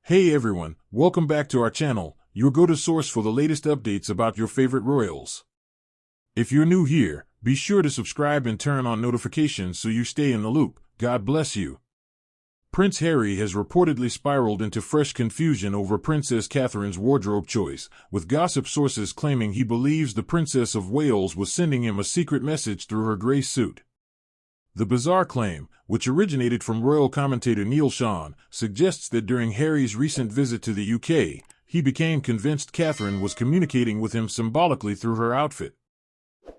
Hey everyone, welcome back to our channel, your go-to source for the latest updates about your favorite royals. If you're new here, be sure to subscribe and turn on notifications so you stay in the loop. God bless you. Prince Harry has reportedly spiraled into fresh confusion over Princess Catherine's wardrobe choice, with gossip sources claiming he believes the Princess of Wales was sending him a secret message through her grey suit. The bizarre claim, which originated from royal commentator Neil Sean, suggests that during Harry's recent visit to the UK, he became convinced Catherine was communicating with him symbolically through her outfit.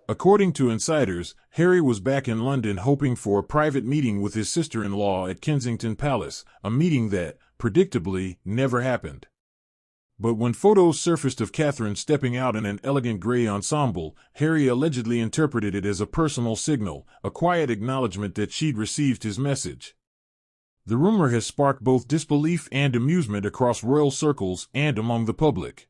According to insiders, Harry was back in London hoping for a private meeting with his sister-in-law at Kensington Palace, a meeting that, predictably, never happened. But when photos surfaced of Catherine stepping out in an elegant grey ensemble, Harry allegedly interpreted it as a personal signal, a quiet acknowledgement that she'd received his message. The rumor has sparked both disbelief and amusement across royal circles and among the public.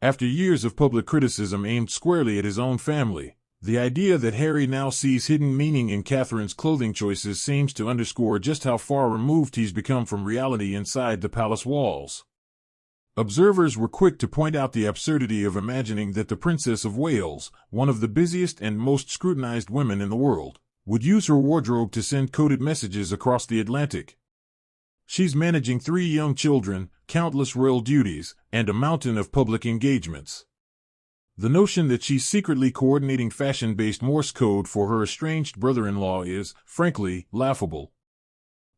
After years of public criticism aimed squarely at his own family, the idea that Harry now sees hidden meaning in Catherine's clothing choices seems to underscore just how far removed he's become from reality inside the palace walls. Observers were quick to point out the absurdity of imagining that the Princess of Wales, one of the busiest and most scrutinized women in the world, would use her wardrobe to send coded messages across the Atlantic. She's managing 3 young children, countless royal duties, and a mountain of public engagements. The notion that she's secretly coordinating fashion-based Morse code for her estranged brother-in-law is, frankly, laughable.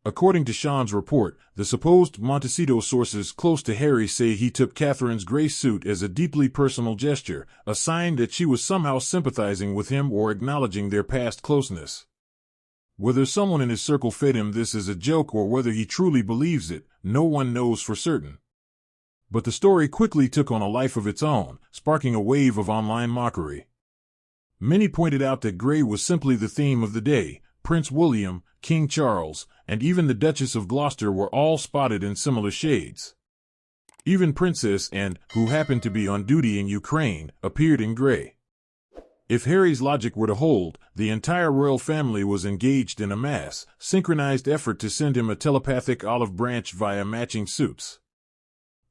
According to Sean's report, the supposed Montecito sources close to Harry say he took Catherine's grey suit as a deeply personal gesture, a sign that she was somehow sympathizing with him or acknowledging their past closeness. Whether someone in his circle fed him this as a joke or whether he truly believes it, no one knows for certain. But the story quickly took on a life of its own, sparking a wave of online mockery. Many pointed out that grey was simply the theme of the day. Prince William, King Charles, and even the Duchess of Gloucester were all spotted in similar shades. Even Princess Anne, who happened to be on duty in Ukraine, appeared in grey. If Harry's logic were to hold, the entire royal family was engaged in a mass, synchronized effort to send him a telepathic olive branch via matching suits.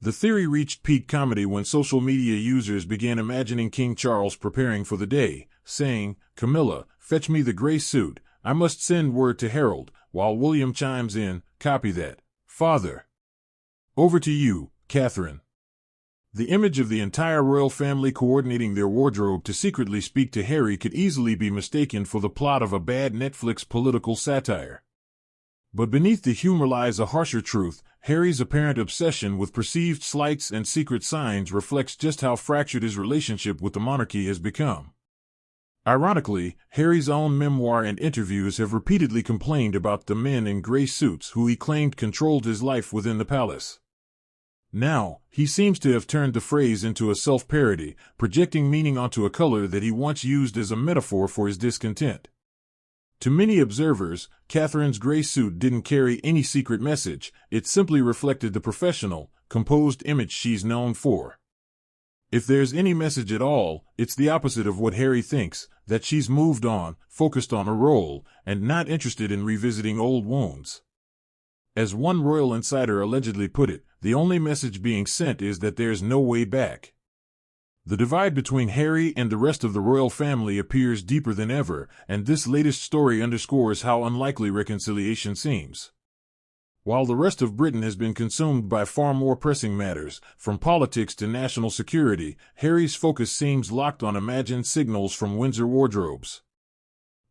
The theory reached peak comedy when social media users began imagining King Charles preparing for the day, saying, "Camilla, fetch me the grey suit. I must send word to Harold," while William chimes in, "Copy that, father." Over to you, Catherine. The image of the entire royal family coordinating their wardrobe to secretly speak to Harry could easily be mistaken for the plot of a bad Netflix political satire. But beneath the humor lies a harsher truth. Harry's apparent obsession with perceived slights and secret signs reflects just how fractured his relationship with the monarchy has become. Ironically, Harry's own memoir and interviews have repeatedly complained about the men in grey suits who he claimed controlled his life within the palace. Now, he seems to have turned the phrase into a self-parody, projecting meaning onto a color that he once used as a metaphor for his discontent. To many observers, Catherine's grey suit didn't carry any secret message, it simply reflected the professional, composed image she's known for. If there's any message at all, it's the opposite of what Harry thinks, that she's moved on, focused on her role, and not interested in revisiting old wounds. As one royal insider allegedly put it, the only message being sent is that there's no way back. The divide between Harry and the rest of the royal family appears deeper than ever, and this latest story underscores how unlikely reconciliation seems. While the rest of Britain has been consumed by far more pressing matters, from politics to national security, Harry's focus seems locked on imagined signals from Windsor wardrobes.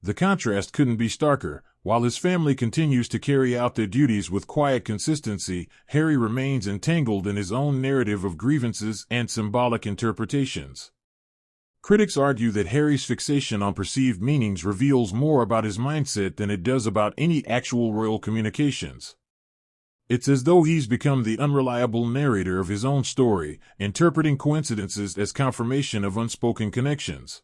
The contrast couldn't be starker. While his family continues to carry out their duties with quiet consistency, Harry remains entangled in his own narrative of grievances and symbolic interpretations. Critics argue that Harry's fixation on perceived meanings reveals more about his mindset than it does about any actual royal communications. It's as though he's become the unreliable narrator of his own story, interpreting coincidences as confirmation of unspoken connections.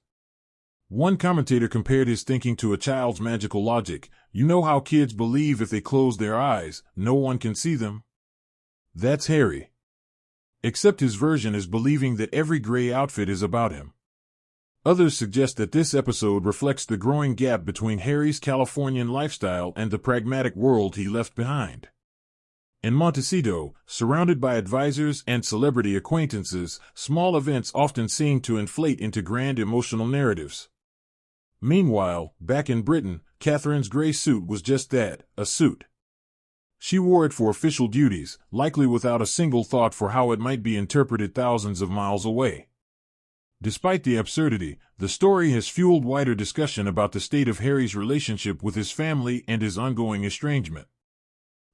One commentator compared his thinking to a child's magical logic. You know how kids believe if they close their eyes, no one can see them? That's Harry. Except his version is believing that every grey outfit is about him. Others suggest that this episode reflects the growing gap between Harry's Californian lifestyle and the pragmatic world he left behind. In Montecito, surrounded by advisors and celebrity acquaintances, small events often seem to inflate into grand emotional narratives. Meanwhile, back in Britain, Catherine's gray suit was just that, a suit. She wore it for official duties, likely without a single thought for how it might be interpreted thousands of miles away. Despite the absurdity, the story has fueled wider discussion about the state of Harry's relationship with his family and his ongoing estrangement.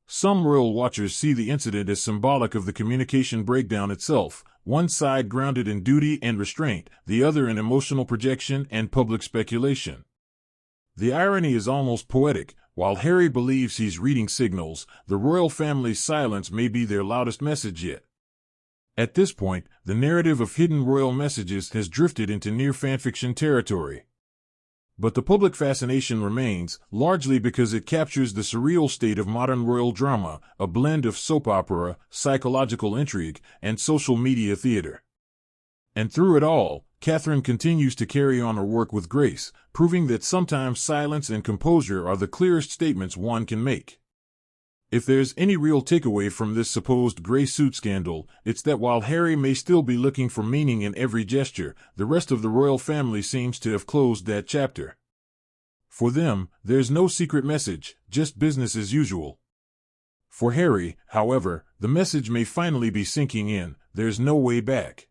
Some royal watchers see the incident as symbolic of the communication breakdown itself, one side grounded in duty and restraint, the other in emotional projection and public speculation. The irony is almost poetic. While Harry believes he's reading signals, the royal family's silence may be their loudest message yet. At this point, the narrative of hidden royal messages has drifted into near fanfiction territory. But the public fascination remains, largely because it captures the surreal state of modern royal drama, a blend of soap opera, psychological intrigue, and social media theater. And through it all, Catherine continues to carry on her work with grace, proving that sometimes silence and composure are the clearest statements one can make. If there's any real takeaway from this supposed gray suit scandal, it's that while Harry may still be looking for meaning in every gesture, the rest of the royal family seems to have closed that chapter. For them, there's no secret message, just business as usual. For Harry, however, the message may finally be sinking in: there's no way back.